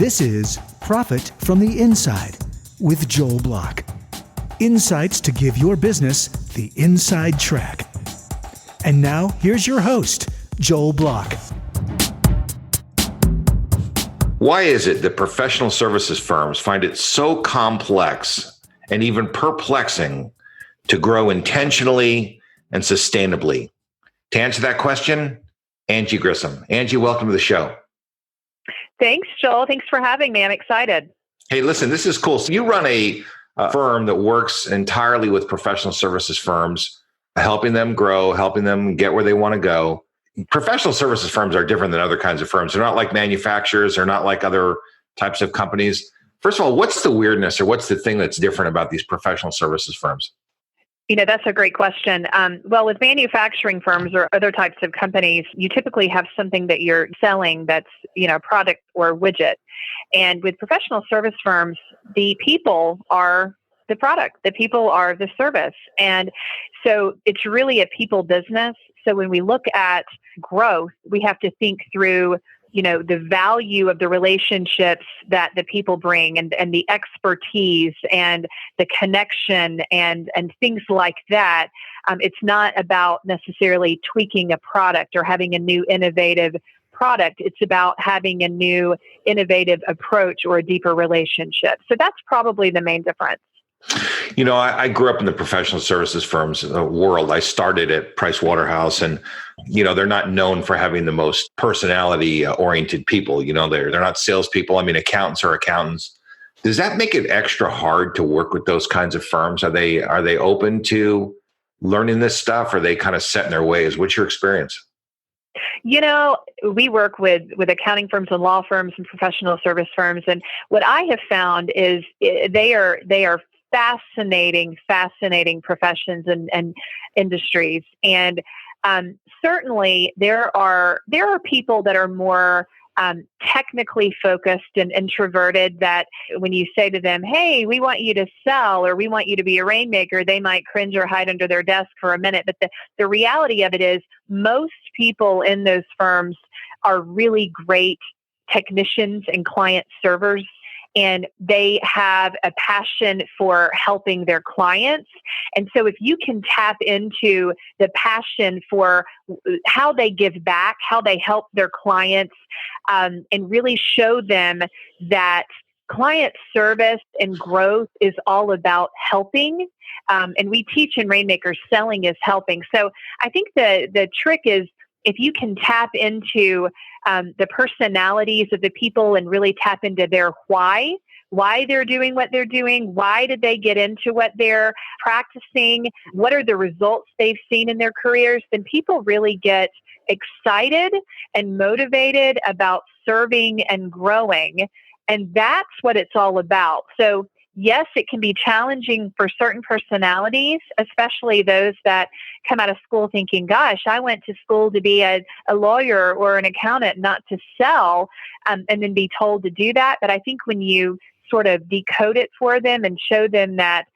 This is Profit from the Inside with Joel Block. Insights to give your business the inside track. And now, here's your host, Joel Block. Why is it that professional services firms find it so complex and even perplexing to grow intentionally and sustainably? To answer that question, Angie Grissom. Angie, welcome to the show. Thanks, Joel. Thanks for having me. I'm excited. Hey, listen, this is cool. So you run a firm that works entirely with professional services firms, helping them grow, helping them get where they want to go. Professional services firms are different than other kinds of firms. They're not like manufacturers. They're not like other types of companies. First of all, what's the weirdness or what's the thing that's different about these professional services firms? That's a great question. Well, with manufacturing firms or other types of companies, you typically have something that you're selling that's, a product or widget. And with professional service firms, the people are the product, the people are the service. And so it's really a people business. So when we look at growth, we have to think through the value of the relationships that the people bring and the expertise and the connection and things like that. It's not about necessarily tweaking a product or having a new innovative product. It's about having a new innovative approach or a deeper relationship. So that's probably the main difference. I grew up in the professional services firms world. I started at Price Waterhouse, and they're not known for having the most personality oriented people. They're not salespeople. I mean, accountants are accountants. Does that make it extra hard to work with those kinds of firms? Are they open to learning this stuff? Or are they kind of set in their ways? What's your experience? We work with accounting firms and law firms and professional service firms, and what I have found is they are fascinating professions and industries. And certainly there are people that are more technically focused and introverted, that when you say to them, hey, we want you to sell or we want you to be a rainmaker, they might cringe or hide under their desk for a minute. But the reality of it is most people in those firms are really great technicians and client servers. And they have a passion for helping their clients. And so if you can tap into the passion for how they give back, how they help their clients, and really show them that client service and growth is all about helping. And we teach in Rainmaker, selling is helping. So I think the trick is, if you can tap into the personalities of the people and really tap into their why they're doing what they're doing, why did they get into what they're practicing, what are the results they've seen in their careers, then people really get excited and motivated about serving and growing. And that's what it's all about. So yes, it can be challenging for certain personalities, especially those that come out of school thinking, gosh, I went to school to be a lawyer or an accountant, not to sell, and then be told to do that. But I think when you sort of decode it for them and show them that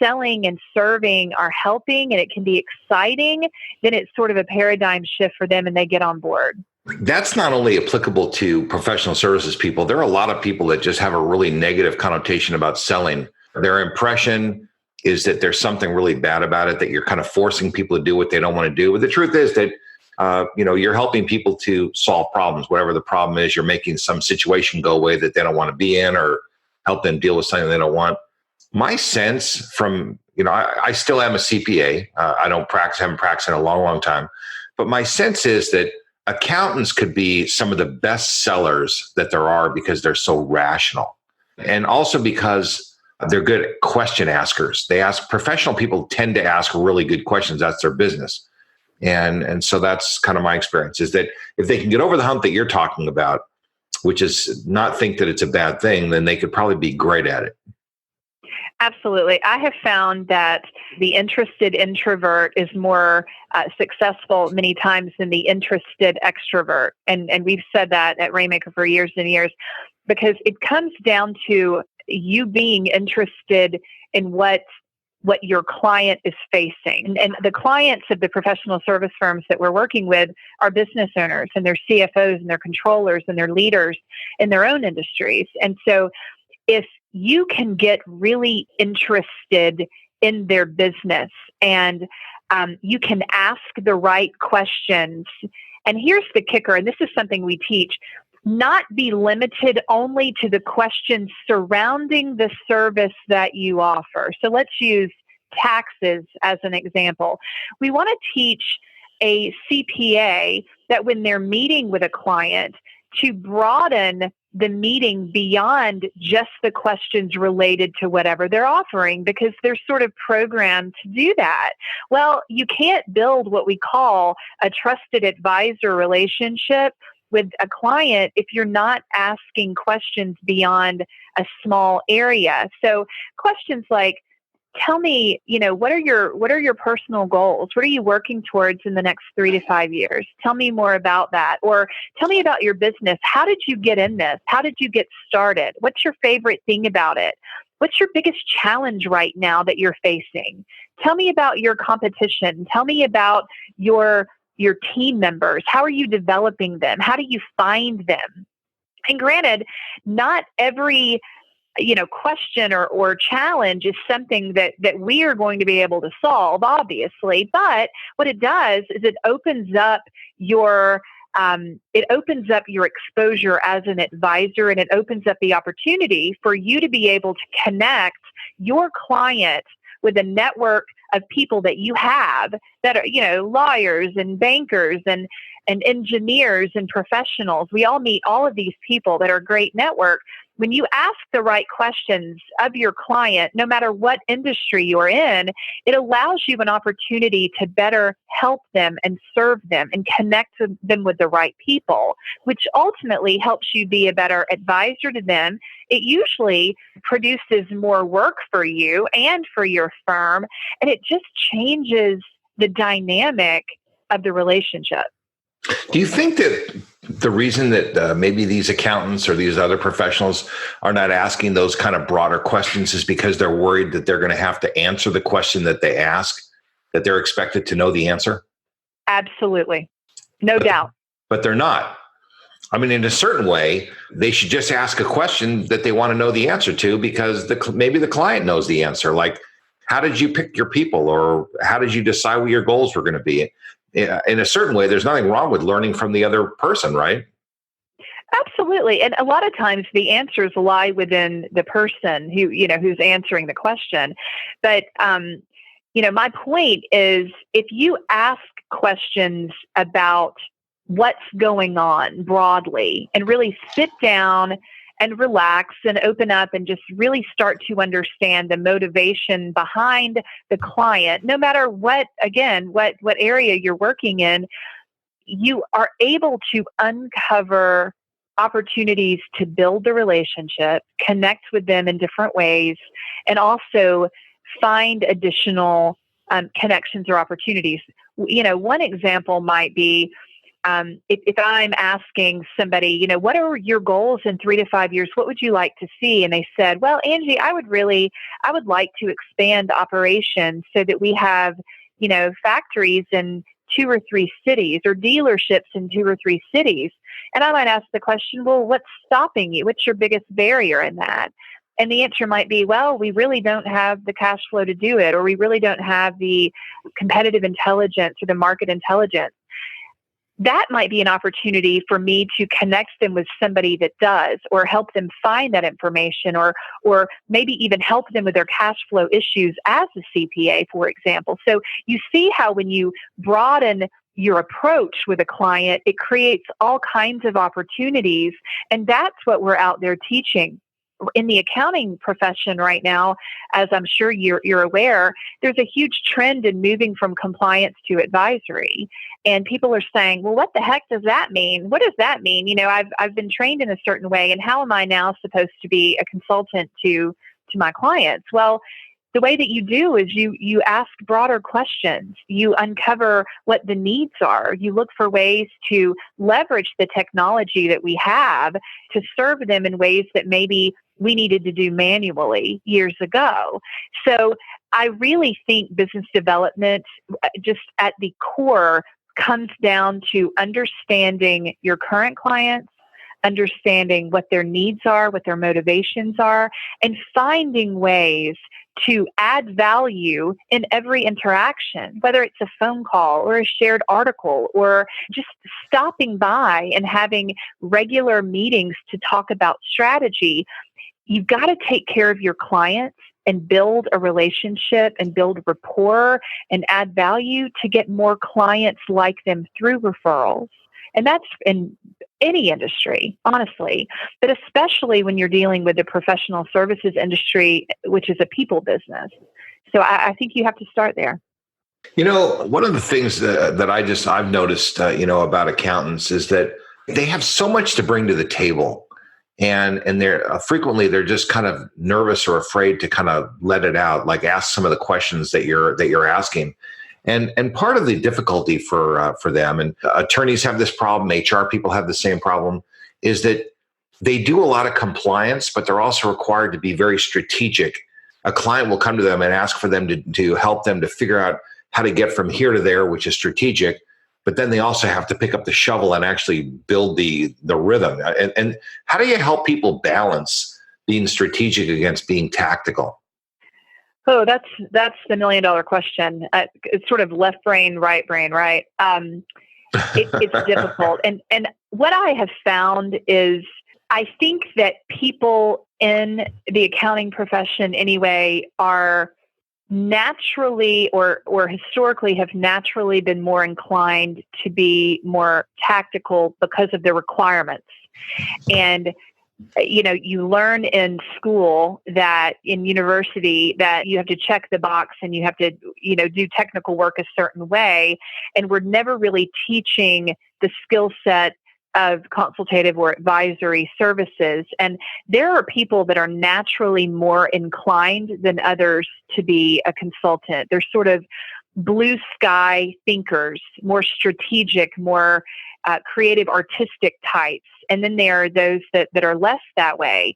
selling and serving are helping and it can be exciting, then it's sort of a paradigm shift for them and they get on board. That's not only applicable to professional services people. There are a lot of people that just have a really negative connotation about selling. Their impression is that there's something really bad about it, that you're kind of forcing people to do what they don't want to do. But the truth is that, you're helping people to solve problems. Whatever the problem is, you're making some situation go away that they don't want to be in, or help them deal with something they don't want. My sense from, I still am a CPA. I haven't practiced in a long, long time. But my sense is that accountants could be some of the best sellers that there are because they're so rational. And also because they're good question askers. Professional people tend to ask really good questions. That's their business. And so that's kind of my experience, is that if they can get over the hump that you're talking about, which is not think that it's a bad thing, then they could probably be great at it. Absolutely. I have found that the interested introvert is more successful many times than the interested extrovert. And we've said that at Rainmaker for years and years, because it comes down to you being interested in what what your client is facing. And the clients of the professional service firms that we're working with are business owners and their CFOs and their controllers and their leaders in their own industries. And so if you can get really interested in their business and you can ask the right questions, and here's the kicker, and this is something we teach, not be limited only to the questions surrounding the service that you offer. So let's use taxes as an example. We want to teach a CPA that when they're meeting with a client to broaden the meeting beyond just the questions related to whatever they're offering, because they're sort of programmed to do that. Well, you can't build what we call a trusted advisor relationship with a client if you're not asking questions beyond a small area. So questions like, tell me, what are your personal goals? What are you working towards in the next 3 to 5 years? Tell me more about that. Or tell me about your business. How did you get in this? How did you get started? What's your favorite thing about it? What's your biggest challenge right now that you're facing? Tell me about your competition. Tell me about your team members. How are you developing them? How do you find them? And granted, not every question or challenge is something that we are going to be able to solve, obviously. But what it does is it opens up your exposure as an advisor, and it opens up the opportunity for you to be able to connect your client with a network of people that you have that are, lawyers and bankers and engineers and professionals. We all meet all of these people that are a great network. When you ask the right questions of your client, no matter what industry you're in, it allows you an opportunity to better help them and serve them and connect them with the right people, which ultimately helps you be a better advisor to them. It usually produces more work for you and for your firm, and it just changes the dynamic of the relationship. Do you think that the reason that maybe these accountants or these other professionals are not asking those kind of broader questions is because they're worried that they're going to have to answer the question that they ask, that they're expected to know the answer? Absolutely. No doubt. But they're not. I mean, in a certain way, they should just ask a question that they want to know the answer to, because maybe the client knows the answer. Like, how did you pick your people, or how did you decide what your goals were going to be? In a certain way, there's nothing wrong with learning from the other person, right? Absolutely. And a lot of times the answers lie within the person who's answering the question. But, my point is, if you ask questions about what's going on broadly and really sit down and relax and open up and just really start to understand the motivation behind the client, no matter what area you're working in, you are able to uncover opportunities to build the relationship, connect with them in different ways, and also find additional connections or opportunities. One example might be, if I'm asking somebody, what are your goals in 3 to 5 years? What would you like to see? And they said, well, Angie, I would like to expand operations so that we have, factories in 2 or 3 cities, or dealerships in 2 or 3 cities. And I might ask the question, well, what's stopping you? What's your biggest barrier in that? And the answer might be, well, we really don't have the cash flow to do it, or we really don't have the competitive intelligence or the market intelligence. That might be an opportunity for me to connect them with somebody that does, or help them find that information, or maybe even help them with their cash flow issues as a CPA, for example. So you see how when you broaden your approach with a client, it creates all kinds of opportunities. And that's what we're out there teaching. In the accounting profession right now, as I'm sure you're aware, there's a huge trend in moving from compliance to advisory. And people are saying, well, what the heck does that mean? What does that mean? I've been trained in a certain way, and how am I now supposed to be a consultant to my clients? Well, the way that you do is you ask broader questions. You uncover what the needs are. You look for ways to leverage the technology that we have to serve them in ways that maybe we needed to do manually years ago. So I really think business development, just at the core, comes down to understanding your current clients, understanding what their needs are, what their motivations are, and finding ways to add value in every interaction, whether it's a phone call or a shared article or just stopping by and having regular meetings to talk about strategy. You've got to take care of your clients and build a relationship and build rapport and add value to get more clients like them through referrals. And that's in any industry, honestly, but especially when you're dealing with the professional services industry, which is a people business. So I think you have to start there. One of the things that I've noticed, about accountants is that they have so much to bring to the table. And they're frequently they're just kind of nervous or afraid to kind of let it out, like ask some of the questions that you're asking. And part of the difficulty for them, and attorneys have this problem, HR people have the same problem, is that they do a lot of compliance, but they're also required to be very strategic. A client will come to them and ask for them to help them to figure out how to get from here to there, which is strategic. But then they also have to pick up the shovel and actually build the rhythm. And how do you help people balance being strategic against being tactical? Oh, that's the $1 million question. It's sort of left brain, right brain, right? It's difficult. And what I have found is I think that people in the accounting profession anyway are naturally or historically have naturally been more inclined to be more tactical because of the requirements. And you learn in school that in university that you have to check the box and you have to, do technical work a certain way. And we're never really teaching the skill set of consultative or advisory services. And there are people that are naturally more inclined than others to be a consultant. They're sort of blue sky thinkers, more strategic, more creative, artistic types. And then there are those that are less that way.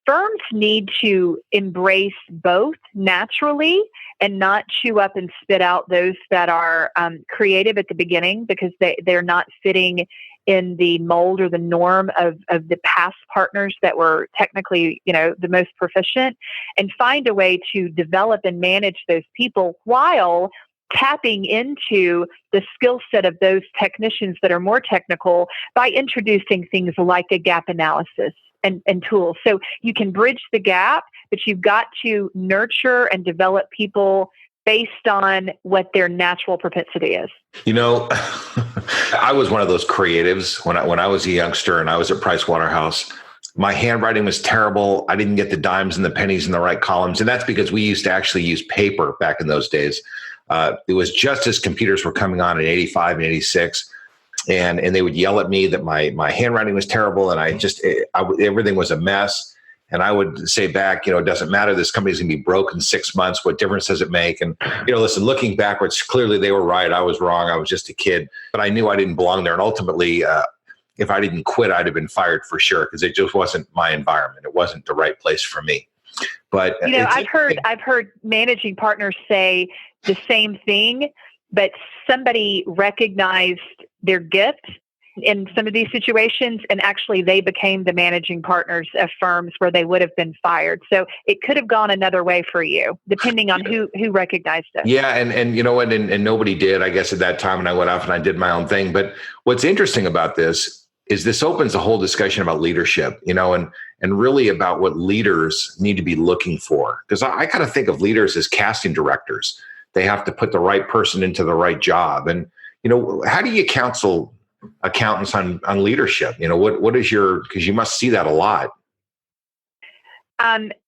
Firms need to embrace both naturally and not chew up and spit out those that are creative at the beginning because they're not fitting in the mold or the norm of the past partners that were technically, the most proficient, and find a way to develop and manage those people while tapping into the skill set of those technicians that are more technical by introducing things like a gap analysis and tools. So you can bridge the gap, but you've got to nurture and develop people based on what their natural propensity is. I was one of those creatives when I was a youngster and I was at Price Waterhouse. My handwriting was terrible. I didn't get the dimes and the pennies in the right columns. And that's because we used to actually use paper back in those days. It was just as computers were coming on in 85 and 86. And they would yell at me that my handwriting was terrible and everything was a mess. And I would say back, it doesn't matter. This company's going to be broke in 6 months. What difference does it make? And, listen, looking backwards, clearly they were right. I was wrong. I was just a kid. But I knew I didn't belong there. And ultimately, if I didn't quit, I'd have been fired for sure because it just wasn't my environment. It wasn't the right place for me. But I've heard managing partners say the same thing, but somebody recognized their gift in some of these situations, and actually they became the managing partners of firms where they would have been fired. So it could have gone another way for you, depending on who recognized it. Yeah, and you know what, and nobody did, I guess, at that time, and I went off and I did my own thing. But what's interesting about this is this opens a whole discussion about leadership, and really about what leaders need to be looking for. Because I kind of think of leaders as casting directors. They have to put the right person into the right job. And, how do you counsel accountants on leadership? What is because you must see that a lot.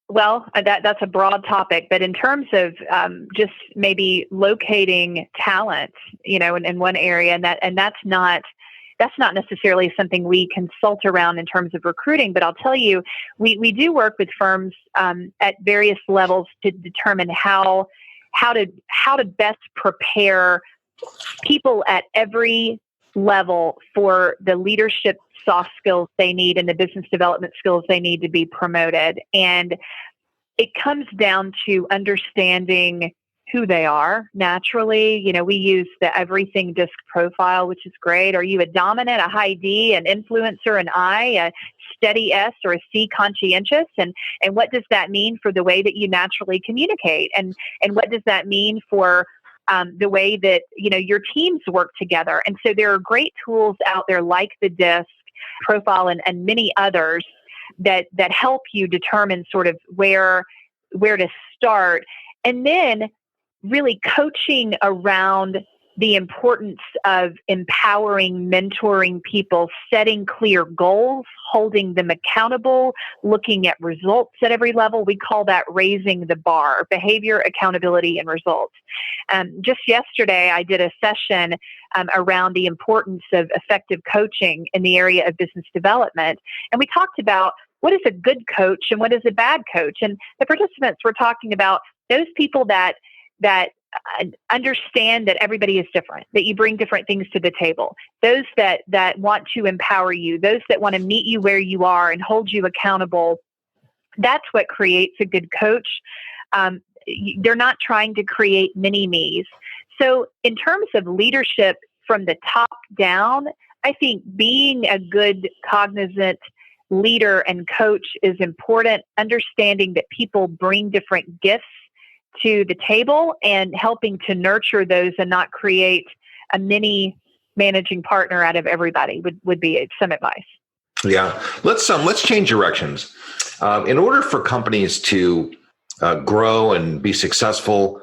Well, that's a broad topic, but in terms of just maybe locating talent, in one area, and that's not necessarily something we consult around in terms of recruiting, but I'll tell you, we do work with firms at various levels to determine how to best prepare people at every level for the leadership soft skills they need and the business development skills they need to be promoted. And it comes down to understanding who they are naturally. We use the everything disc profile, which is great. Are you a dominant, a high D, an influencer, an I, a steady S, or a C, conscientious? And what does that mean for the way that you naturally communicate? And what does that mean for the way that, your teams work together? And so there are great tools out there like the disc profile and many others that help you determine sort of where to start. And then really coaching around the importance of empowering, mentoring people, setting clear goals, holding them accountable, looking at results at every level. We call that raising the bar: behavior, accountability, and results. Just yesterday, I did a session around the importance of effective coaching in the area of business development. And we talked about what is a good coach and what is a bad coach. And the participants were talking about those people that understand that everybody is different, that you bring different things to the table, those that want to empower you, those that want to meet you where you are and hold you accountable. That's what creates a good coach. They're not trying to create mini-me's. So in terms of leadership from the top down, I think being a good cognizant leader and coach is important. Understanding that people bring different gifts to the table and helping to nurture those and not create a mini managing partner out of everybody would be some advice. Yeah. Let's change directions. In order for companies to grow and be successful,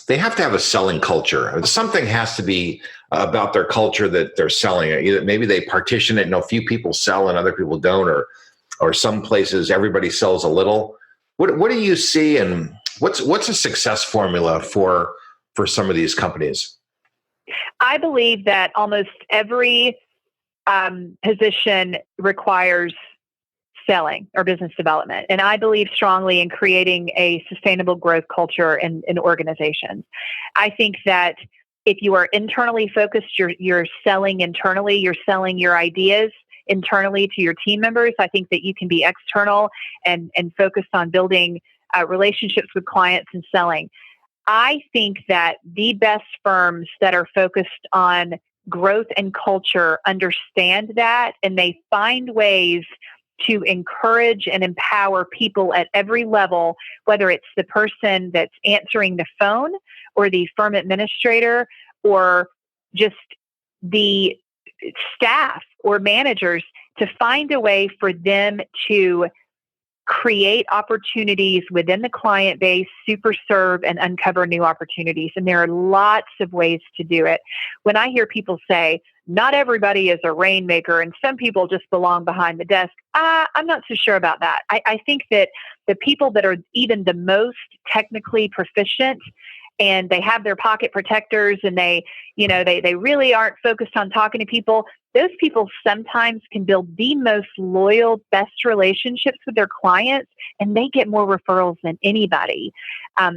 they have to have a selling culture. Something has to be about their culture that they're selling. Either maybe they partition it, a few people sell and other people don't, or some places everybody sells a little. What do you see, and what's a success formula for some of these companies? I believe that almost every position requires selling or business development. And I believe strongly in creating a sustainable growth culture in organizations. I think that if you are internally focused, you're selling internally, you're selling your ideas internally to your team members. I think that you can be external and focused on building relationships with clients and selling. I think that the best firms that are focused on growth and culture understand that, and they find ways to encourage and empower people at every level, whether it's the person that's answering the phone or the firm administrator or just the staff or managers, to find a way for them to create opportunities within the client base, super serve, and uncover new opportunities. And there are lots of ways to do it. When I hear people say, not everybody is a rainmaker and some people just belong behind the desk, I'm not so sure about that. I think that the people that are even the most technically proficient and they have their pocket protectors and they really aren't focused on talking to people, those people sometimes can build the most loyal, best relationships with their clients, and they get more referrals than anybody.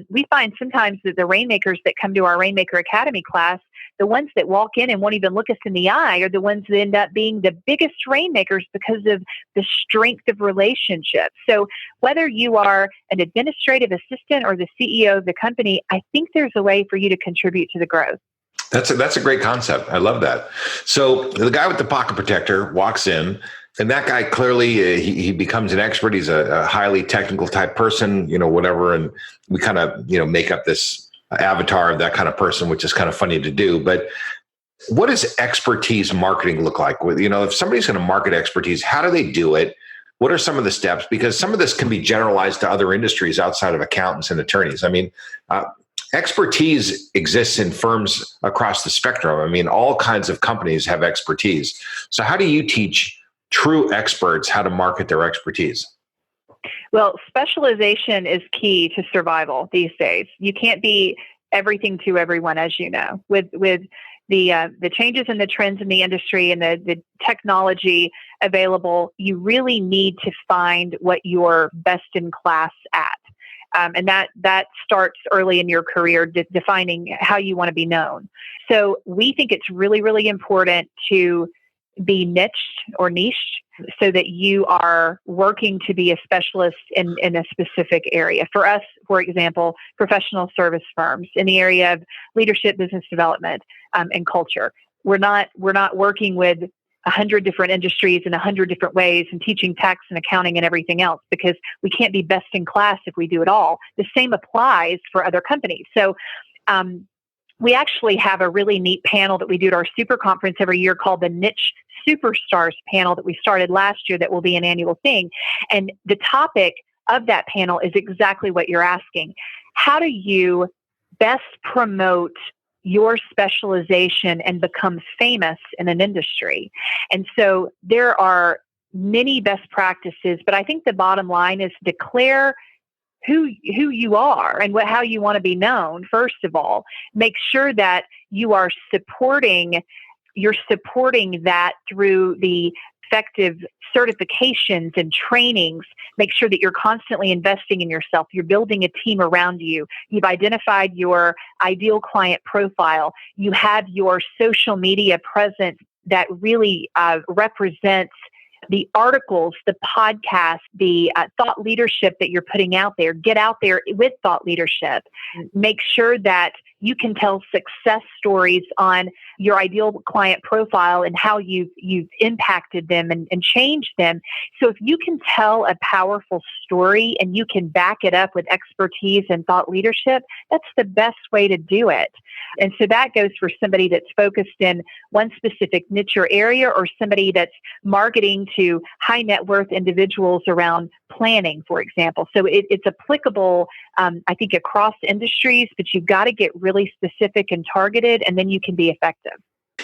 We find sometimes that the Rainmakers that come to our Rainmaker Academy class, the ones that walk in and won't even look us in the eye are the ones that end up being the biggest Rainmakers because of the strength of relationships. So whether you are an administrative assistant or the CEO of the company, I think there's a way for you to contribute to the growth. That's a great concept. I love that. So the guy with the pocket protector walks in, and that guy clearly he becomes an expert. He's a highly technical type person, whatever. And we kind of make up this avatar of that kind of person, which is kind of funny to do. But what does expertise marketing look like? If somebody's going to market expertise, how do they do it? What are some of the steps? Because some of this can be generalized to other industries outside of accountants and attorneys. I mean, expertise exists in firms across the spectrum. I mean, all kinds of companies have expertise. So how do you teach true experts how to market their expertise? Well, specialization is key to survival these days. You can't be everything to everyone, as you know. With the changes in the trends in the industry and the technology available, you really need to find what you're best in class at. And that starts early in your career, defining how you want to be known. So we think it's really, really important to be niched or niched so that you are working to be a specialist in a specific area. For us, for example, professional service firms in the area of leadership, business development, and culture. We're not working with 100 different industries in 100 different ways and teaching tax and accounting and everything else, because we can't be best in class if we do it all. The same applies for other companies. So we actually have a really neat panel that we do at our super conference every year called the Niche Superstars panel that we started last year that will be an annual thing. And the topic of that panel is exactly what you're asking. How do you best promote your specialization and become famous in an industry? And so there are many best practices, but I think the bottom line is declare who you are and how you want to be known. First of all, make sure that you're supporting that through the effective certifications and trainings. Make sure that you're constantly investing in yourself. You're building a team around you. You've identified your ideal client profile. You have your social media presence that really represents the articles, the podcasts, the thought leadership that you're putting out there. Get out there with thought leadership. Make sure that you can tell success stories on your ideal client profile and how you've impacted them and changed them. So if you can tell a powerful story and you can back it up with expertise and thought leadership, that's the best way to do it. And so that goes for somebody that's focused in one specific niche or area, or somebody that's marketing to high net worth individuals around planning, for example. So it's applicable, I think, across industries, but you've got to get really specific and targeted, and then you can be effective.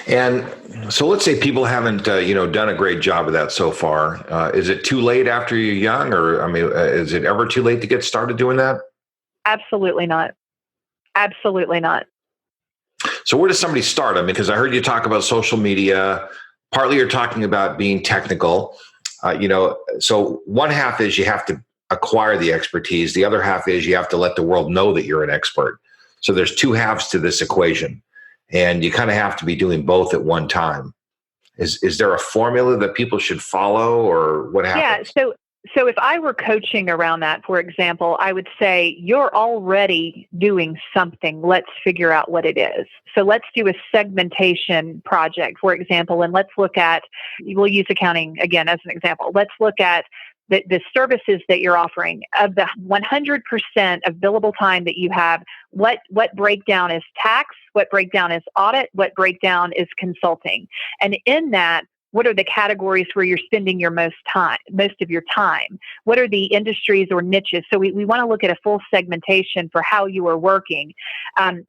And so let's say people haven't, done a great job of that so far. Is it too late after you're young, or is it ever too late to get started doing that? Absolutely not. Absolutely not. So where does somebody start? Because I heard you talk about social media. Partly you're talking about being technical. So one half is you have to acquire the expertise. The other half is you have to let the world know that you're an expert. So there's two halves to this equation, and you kind of have to be doing both at one time. Is there a formula that people should follow, or what happens? Yeah. So if I were coaching around that, for example, I would say you're already doing something. Let's figure out what it is. So let's do a segmentation project, for example, and let's look at, we'll use accounting again as an example. Let's look at the services that you're offering. Of the 100% of billable time that you have, what breakdown is tax, what breakdown is audit, what breakdown is consulting. And in that, what are the categories where you're spending your most of your time? What are the industries or niches? So we want to look at a full segmentation for how you are working,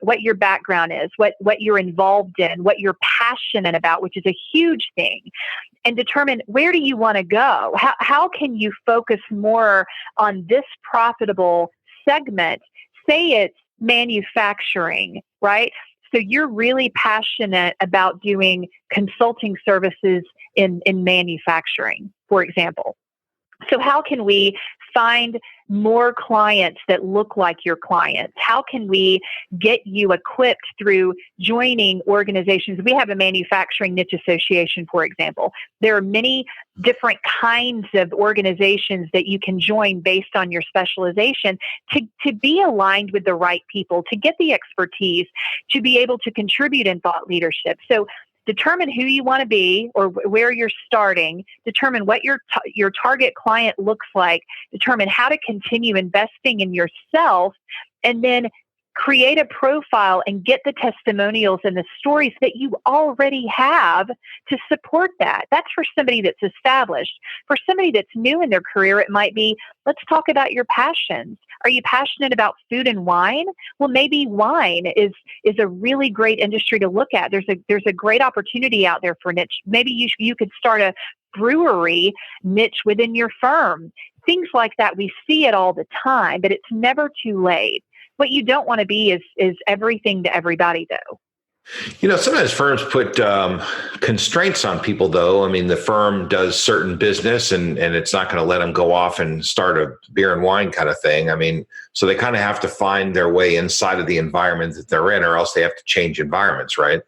what your background is, what you're involved in, what you're passionate about, which is a huge thing, and determine where do you want to go? How can you focus more on this profitable segment? Say it's manufacturing, right? So you're really passionate about doing consulting services in manufacturing, for example. So how can we find more clients that look like your clients? How can we get you equipped through joining organizations? We have a manufacturing niche association, for example. There are many different kinds of organizations that you can join based on your specialization to be aligned with the right people, to get the expertise, to be able to contribute in thought leadership. So determine who you want to be or where you're starting, determine what your target client looks like, determine how to continue investing in yourself, and then create a profile and get the testimonials and the stories that you already have to support that. That's for somebody that's established. For somebody that's new in their career, it might be, let's talk about your passions. Are you passionate about food and wine? Well, maybe wine is a really great industry to look at. There's a great opportunity out there for niche. Maybe you could start a brewery niche within your firm. Things like that, we see it all the time, but it's never too late. What you don't want to be is everything to everybody, though. Sometimes firms put constraints on people, though. The firm does certain business and it's not going to let them go off and start a beer and wine kind of thing. So they kind of have to find their way inside of the environment that they're in, or else they have to change environments, right?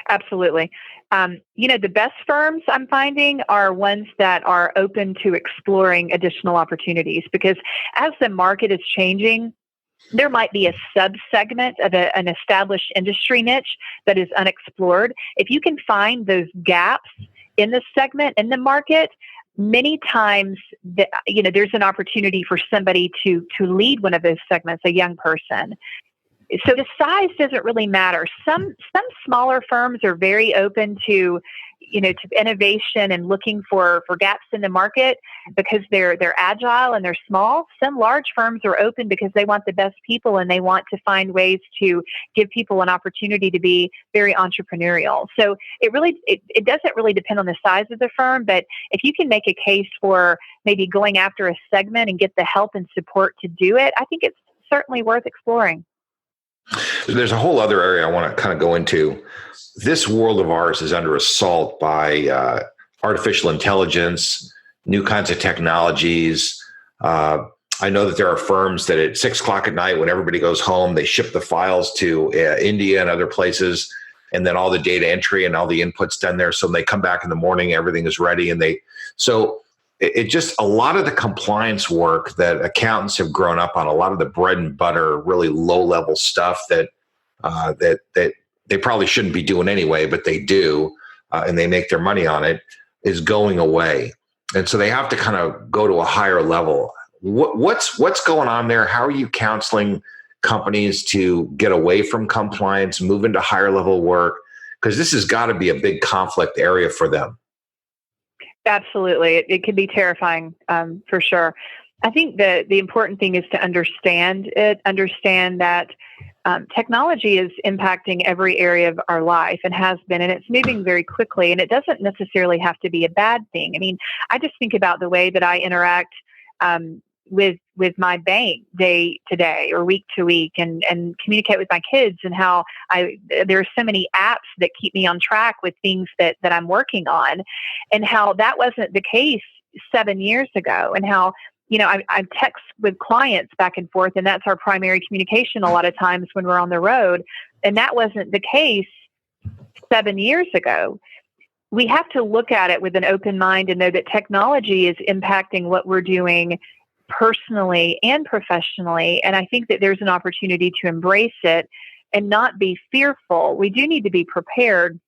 Absolutely. The best firms I'm finding are ones that are open to exploring additional opportunities, because as the market is changing, there might be a sub-segment of an established industry niche that is unexplored. If you can find those gaps in the segment, in the market, many times there's an opportunity for somebody to lead one of those segments, a young person. So the size doesn't really matter. Some smaller firms are very open to innovation and looking for gaps in the market because they're agile and they're small. Some large firms are open because they want the best people and they want to find ways to give people an opportunity to be very entrepreneurial. So it doesn't really depend on the size of the firm, but if you can make a case for maybe going after a segment and get the help and support to do it, I think it's certainly worth exploring. There's a whole other area I want to kind of go into. This world of ours is under assault by artificial intelligence, new kinds of technologies. I know that there are firms that at 6:00 at night, when everybody goes home, they ship the files to India and other places, and then all the data entry and all the inputs done there. So when they come back in the morning, everything is ready. It just, a lot of the compliance work that accountants have grown up on, a lot of the bread and butter, really low level stuff that they probably shouldn't be doing anyway, but they do, and they make their money on it, is going away. And so they have to kind of go to a higher level. What's going on there? How are you counseling companies to get away from compliance, move into higher level work? Because this has got to be a big conflict area for them. Absolutely. It can be terrifying, for sure. I think the important thing is to understand that technology is impacting every area of our life and has been, and it's moving very quickly, and it doesn't necessarily have to be a bad thing. I mean, I just think about the way that I interact with my bank day to day or week to week, and communicate with my kids, and how there are so many apps that keep me on track with things that I'm working on, and how that wasn't the case 7 years ago, and how I text with clients back and forth, and that's our primary communication a lot of times when we're on the road, and that wasn't the case 7 years ago. We have to look at it with an open mind and know that technology is impacting what we're doing personally and professionally. And I think that there's an opportunity to embrace it and not be fearful. We do need to be prepared,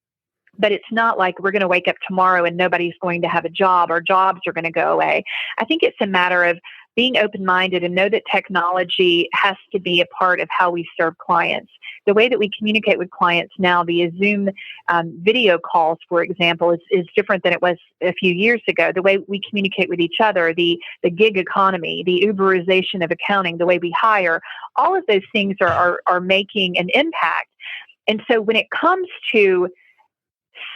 but it's not like we're going to wake up tomorrow and nobody's going to have a job or jobs are going to go away. I think it's a matter of being open-minded and know that technology has to be a part of how we serve clients. The way that we communicate with clients now via Zoom video calls, for example, is different than it was a few years ago. The way we communicate with each other, the gig economy, the Uberization of accounting, the way we hire, all of those things are making an impact. And so when it comes to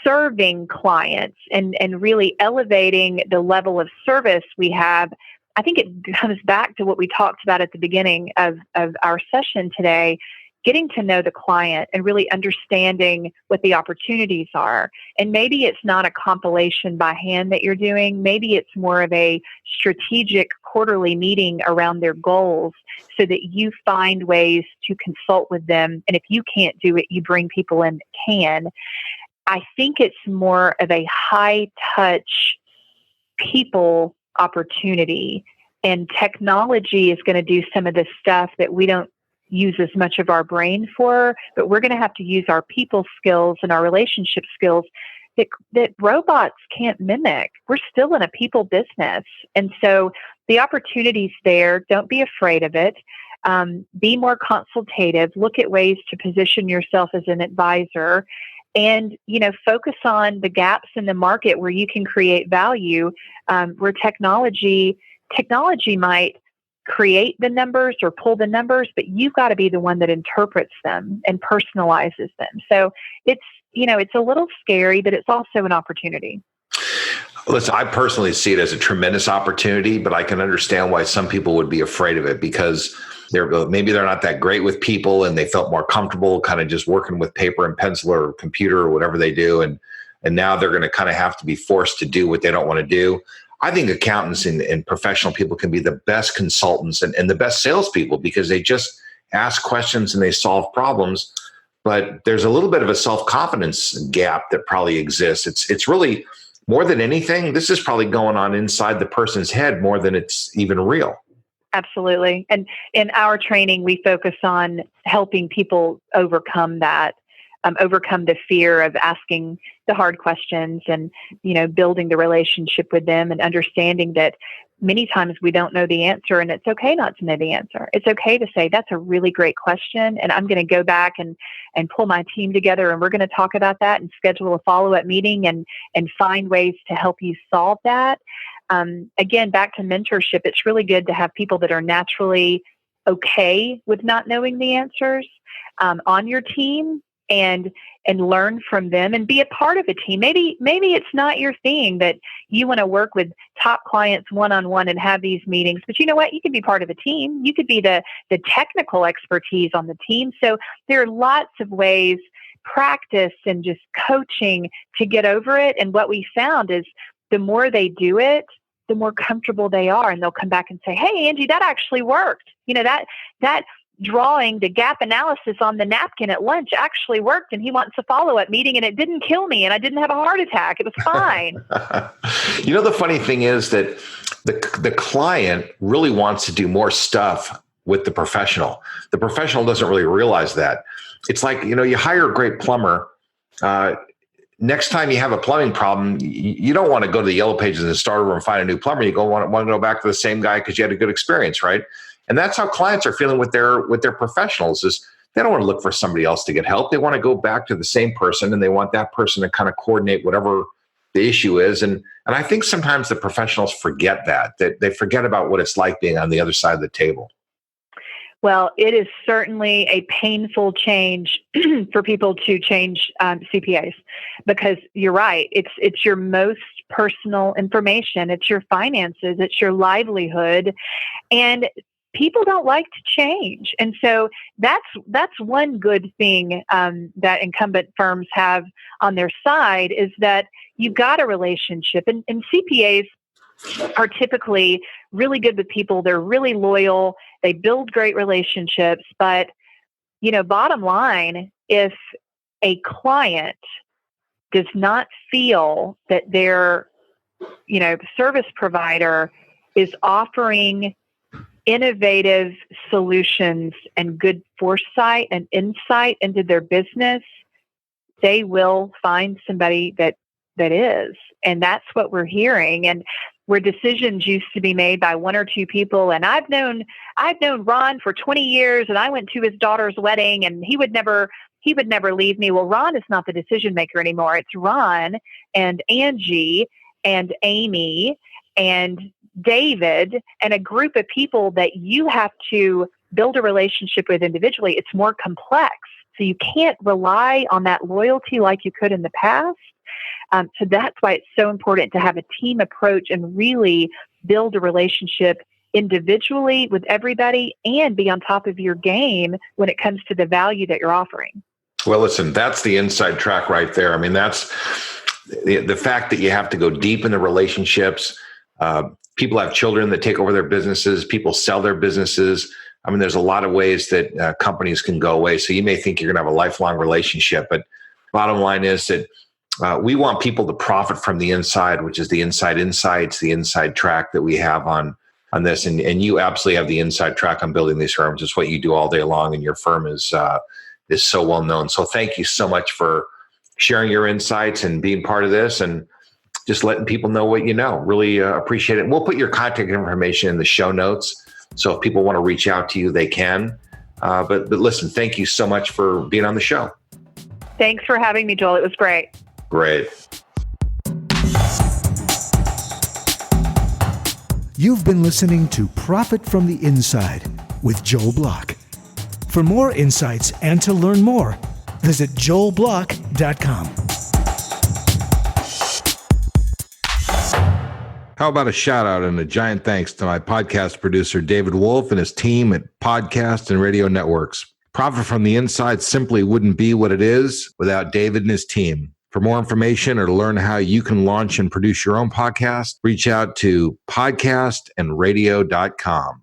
serving clients and really elevating the level of service we have, I think it comes back to what we talked about at the beginning of our session today, getting to know the client and really understanding what the opportunities are. And maybe it's not a compilation by hand that you're doing. Maybe it's more of a strategic quarterly meeting around their goals so that you find ways to consult with them. And if you can't do it, you bring people in that can. I think it's more of a high touch people opportunity, and technology is going to do some of the stuff that we don't use as much of our brain for, but we're going to have to use our people skills and our relationship skills that robots can't mimic. We're still in a people business. And so the opportunity's there. Don't be afraid of it. Be more consultative. Look at ways to position yourself as an advisor, and focus on the gaps in the market where you can create value, where technology might create the numbers or pull the numbers, but you've got to be the one that interprets them and personalizes them. So it's a little scary, but it's also an opportunity. Listen, I personally see it as a tremendous opportunity, but I can understand why some people would be afraid of it, because maybe they're not that great with people and they felt more comfortable kind of just working with paper and pencil or computer or whatever they do. And now they're going to kind of have to be forced to do what they don't want to do. I think accountants and professional people can be the best consultants and the best salespeople, because they just ask questions and they solve problems. but there's a little bit of a self-confidence gap that probably exists. It's really more than anything, this is probably going on inside the person's head more than it's even real. Absolutely. And in our training, we focus on helping people overcome that, overcome the fear of asking the hard questions and, building the relationship with them and understanding that many times we don't know the answer, and it's okay not to know the answer. It's okay to say, that's a really great question, and I'm going to go back and pull my team together, and we're going to talk about that and schedule a follow-up meeting and find ways to help you solve that. Again, back to mentorship, it's really good to have people that are naturally okay with not knowing the answers on your team, and learn from them and be a part of a team. Maybe it's not your thing that you want to work with top clients one-on-one and have these meetings, but you know what? You could be part of a team. You could be the technical expertise on the team. So there are lots of ways, practice and just coaching to get over it. And what we found is the more they do it, the more comfortable they are. And they'll come back and say, hey, Angie, that actually worked. That drawing the gap analysis on the napkin at lunch actually worked, and he wants a follow-up meeting, and it didn't kill me, and I didn't have a heart attack. It was fine. The funny thing is that the client really wants to do more stuff with the professional. The professional doesn't really realize that. It's like, you hire a great plumber. Next time you have a plumbing problem, you don't want to go to the yellow pages in the starter room and find a new plumber. You want to go back to the same guy because you had a good experience, right? And that's how clients are feeling with their professionals, is they don't want to look for somebody else to get help. They want to go back to the same person, and they want that person to kind of coordinate whatever the issue is. And I think sometimes the professionals forget that they forget about what it's like being on the other side of the table. Well, it is certainly a painful change for people to change CPAs, because you're right. It's your most personal information. It's your finances. It's your livelihood. And people don't like to change. And so that's one good thing that incumbent firms have on their side, is that you've got a relationship. And CPAs are typically really good with people. They're really loyal. They build great relationships. But, bottom line, if a client does not feel that their, service provider is offering innovative solutions and good foresight and insight into their business, they will find somebody that is. And that's what we're hearing. And where decisions used to be made by one or two people, and I've known Ron for 20 years, and I went to his daughter's wedding, and he would never leave me. Well, Ron is not the decision maker anymore. It's Ron and Angie and Amy and David and a group of people that you have to build a relationship with individually. It's more complex. So you can't rely on that loyalty like you could in the past. So that's why it's so important to have a team approach and really build a relationship individually with everybody, and be on top of your game when it comes to the value that you're offering. Well, listen, that's the inside track right there. I mean, that's the fact that you have to go deep in the relationships. People have children that take over their businesses. People sell their businesses. I mean, there's a lot of ways that companies can go away. So you may think you're going to have a lifelong relationship, but bottom line is that we want people to profit from the inside, which is the inside insights, the inside track that we have on this. And you absolutely have the inside track on building these firms. It's what you do all day long, and your firm is so well known. So thank you so much for sharing your insights and being part of this, and just letting people know what you know. Really appreciate it. And we'll put your contact information in the show notes, so if people want to reach out to you, they can. But listen, thank you so much for being on the show. Thanks for having me, Joel. It was great. Great. You've been listening to Profit from the Inside with Joel Block. For more insights and to learn more, visit joelblock.com. How about a shout out and a giant thanks to my podcast producer, David Wolf, and his team at Podcast and Radio Networks. Profit from the Inside simply wouldn't be what it is without David and his team. For more information or to learn how you can launch and produce your own podcast, reach out to podcastandradio.com.